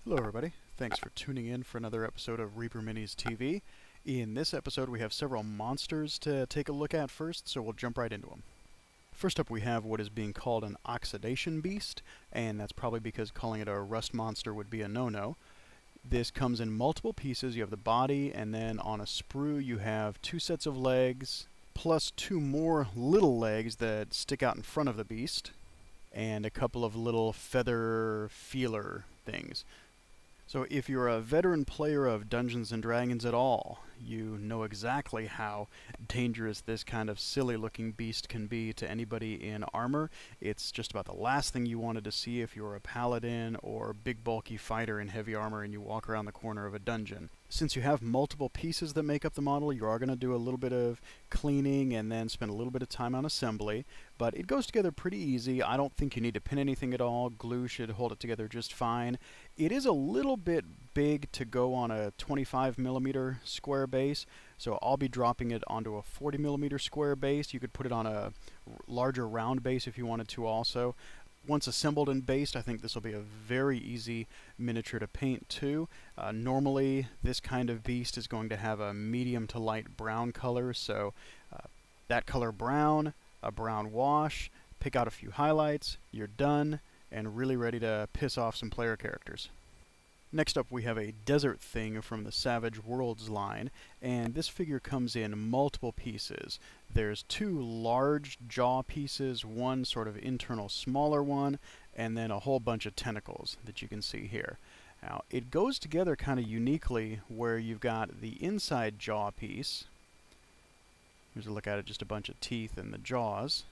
Hello everybody, thanks for tuning in for another episode of Reaper Minis TV. In this episode we have several monsters to take a look at first, so we'll jump right into them. First up we have what is being called an Oxidation Beast, and that's probably because calling it a rust monster would be a no-no. This comes in multiple pieces. You have the body, and then on a sprue you have two sets of legs, plus two more little legs that stick out in front of the beast, and a couple of little feather feeler things. So if you're a veteran player of Dungeons & Dragons at all, you know exactly how dangerous this kind of silly-looking beast can be to anybody in armor. It's just about the last thing you wanted to see if you're a paladin or big bulky fighter in heavy armor and you walk around the corner of a dungeon. Since you have multiple pieces that make up the model, you are going to do a little bit of cleaning and then spend a little bit of time on assembly, but it goes together pretty easy. I don't think you need to pin anything at all. Glue should hold it together just fine. It is a little bit big to go on a 25mm square base, so I'll be dropping it onto a 40mm square base. You could put it on a larger round base if you wanted to also. Once assembled and based, I think this will be a very easy miniature to paint too. Normally this kind of beast is going to have a medium to light brown color, so that color brown, a brown wash, pick out a few highlights, you're done, and really ready to piss off some player characters. Next up we have a Desert Thing from the Savage Worlds line, and this figure comes in multiple pieces. There's two large jaw pieces, one sort of internal smaller one, and then a whole bunch of tentacles that you can see here. Now it goes together kind of uniquely where you've got the inside jaw piece. Here's a look at it, just a bunch of teeth and the jaws.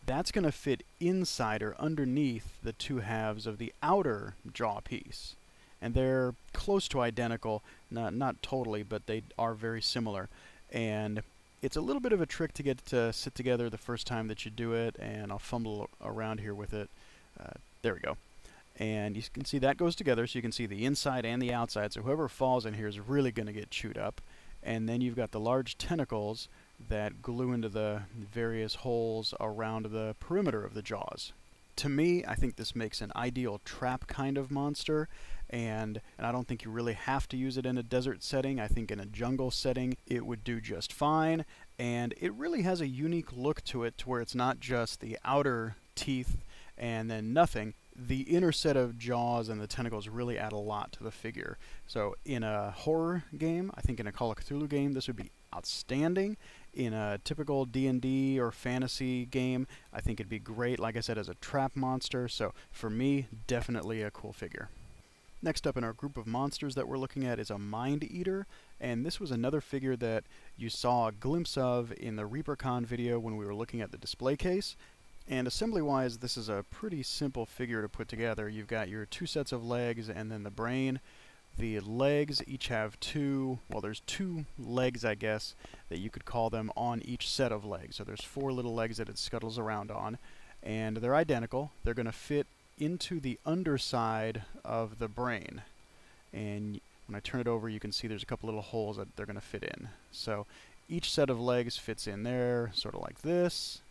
That's going to fit inside or underneath the two halves of the outer jaw piece. And they're close to identical, not totally, but they are very similar. And it's a little bit of a trick to get to sit together the first time that you do it, and I'll fumble around here with it. There we go. And you can see that goes together, so you can see the inside and the outside, so whoever falls in here is really going to get chewed up. And then you've got the large tentacles that glue into the various holes around the perimeter of the jaws. To me, I think this makes an ideal trap kind of monster, and I don't think you really have to use it in a desert setting. I think in a jungle setting it would do just fine, and it really has a unique look to it to where it's not just the outer teeth and then nothing. The inner set of jaws and the tentacles really add a lot to the figure. So in a horror game, I think in a Call of Cthulhu game, this would be outstanding. In a typical D&D or fantasy game, I think it'd be great, like I said, as a trap monster. So for me, definitely a cool figure. Next up in our group of monsters that we're looking at is a Mind Eater, and this was another figure that you saw a glimpse of in the ReaperCon video when we were looking at the display case. And assembly-wise, this is a pretty simple figure to put together. You've got your two sets of legs and then the brain. The legs each have there's two legs, I guess, that you could call them on each set of legs. So there's four little legs that it scuttles around on, and they're identical. They're going to fit into the underside of the brain. And when I turn it over, you can see there's a couple little holes that they're going to fit in. So each set of legs fits in there, sort of like this,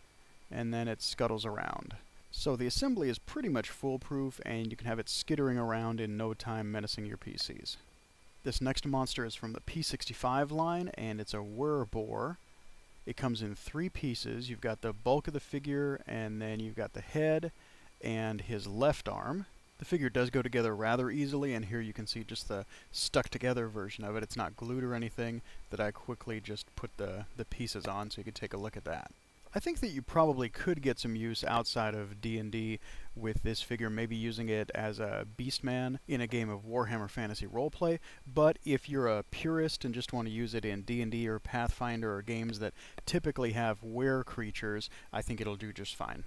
and then it scuttles around. So the assembly is pretty much foolproof, and you can have it skittering around in no time, menacing your PCs. This next monster is from the P65 line, and it's a Wereboar. It comes in three pieces. You've got the bulk of the figure, and then you've got the head and his left arm. The figure does go together rather easily, and here you can see just the stuck together version of it. It's not glued or anything, that I quickly just put the pieces on so you could take a look at that. I think that you probably could get some use outside of D&D with this figure, maybe using it as a Beastman in a game of Warhammer Fantasy Roleplay, but if you're a purist and just want to use it in D&D or Pathfinder or games that typically have were creatures, I think it'll do just fine.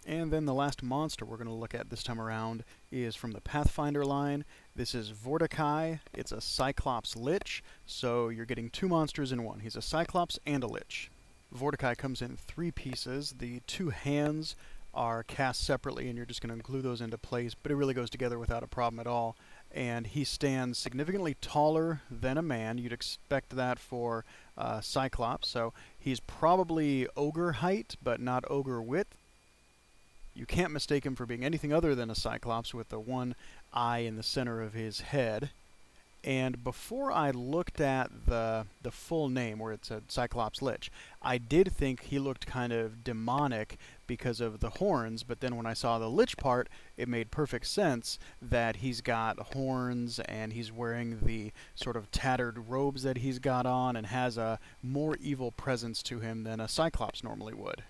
And then the last monster we're going to look at this time around is from the Pathfinder line. This is Vorticai. It's a Cyclops Lich, so you're getting two monsters in one. He's a Cyclops and a Lich. Vorticai comes in three pieces. The two hands are cast separately, and you're just going to glue those into place, but it really goes together without a problem at all. And he stands significantly taller than a man. You'd expect that for Cyclops, so he's probably ogre height, but not ogre width. You can't mistake him for being anything other than a Cyclops with the one eye in the center of his head. And before I looked at the full name, where it said Cyclops Lich, I did think he looked kind of demonic because of the horns, but then when I saw the Lich part, it made perfect sense that he's got horns and he's wearing the sort of tattered robes that he's got on and has a more evil presence to him than a Cyclops normally would.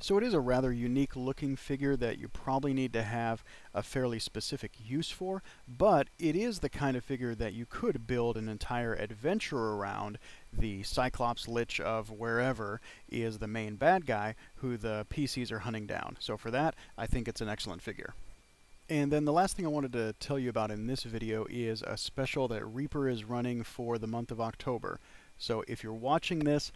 So it is a rather unique looking figure that you probably need to have a fairly specific use for, but it is the kind of figure that you could build an entire adventure around. The Cyclops Lich of wherever is the main bad guy who the PCs are hunting down. So for that, I think it's an excellent figure. And then the last thing I wanted to tell you about in this video is a special that Reaper is running for the month of October. So if you're watching this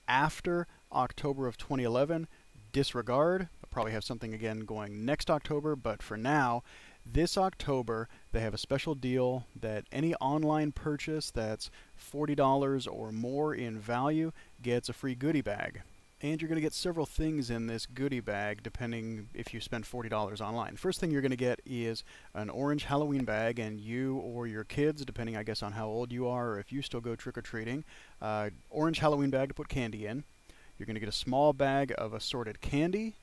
after October of 2011, disregard. I'll probably have something again going next October, but for now, this October, they have a special deal that any online purchase that's $40 or more in value gets a free goodie bag. And you're going to get several things in this goodie bag depending if you spend $40 online. First thing you're going to get is an orange Halloween bag, and you or your kids, depending I guess on how old you are or if you still go trick-or-treating, orange Halloween bag to put candy in. You're going to get a small bag of assorted candy,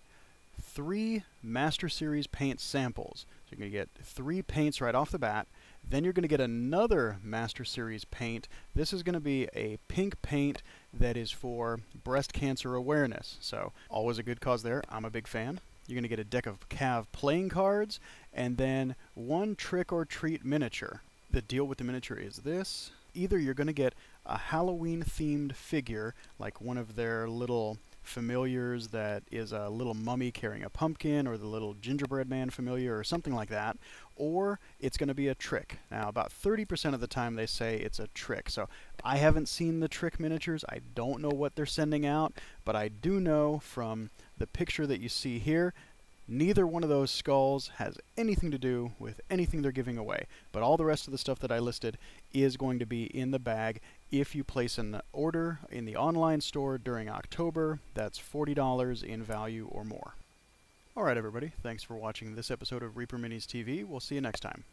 3 Master Series paint samples. So you're going to get 3 paints right off the bat. Then you're going to get another Master Series paint. This is going to be a pink paint that is for breast cancer awareness. So always a good cause there. I'm a big fan. You're going to get a deck of Cav playing cards and then 1 Trick or Treat miniature. The deal with the miniature is this. Either you're going to get a Halloween-themed figure, like one of their little familiars that is a little mummy carrying a pumpkin, or the little gingerbread man familiar, or something like that, or it's going to be a trick. Now, about 30% of the time they say it's a trick. So I haven't seen the trick miniatures. I don't know what they're sending out, but I do know from the picture that you see here, neither one of those skulls has anything to do with anything they're giving away. But all the rest of the stuff that I listed is going to be in the bag if you place an order in the online store during October. That's $40 in value or more. Alright everybody, thanks for watching this episode of Reaper Minis TV. We'll see you next time.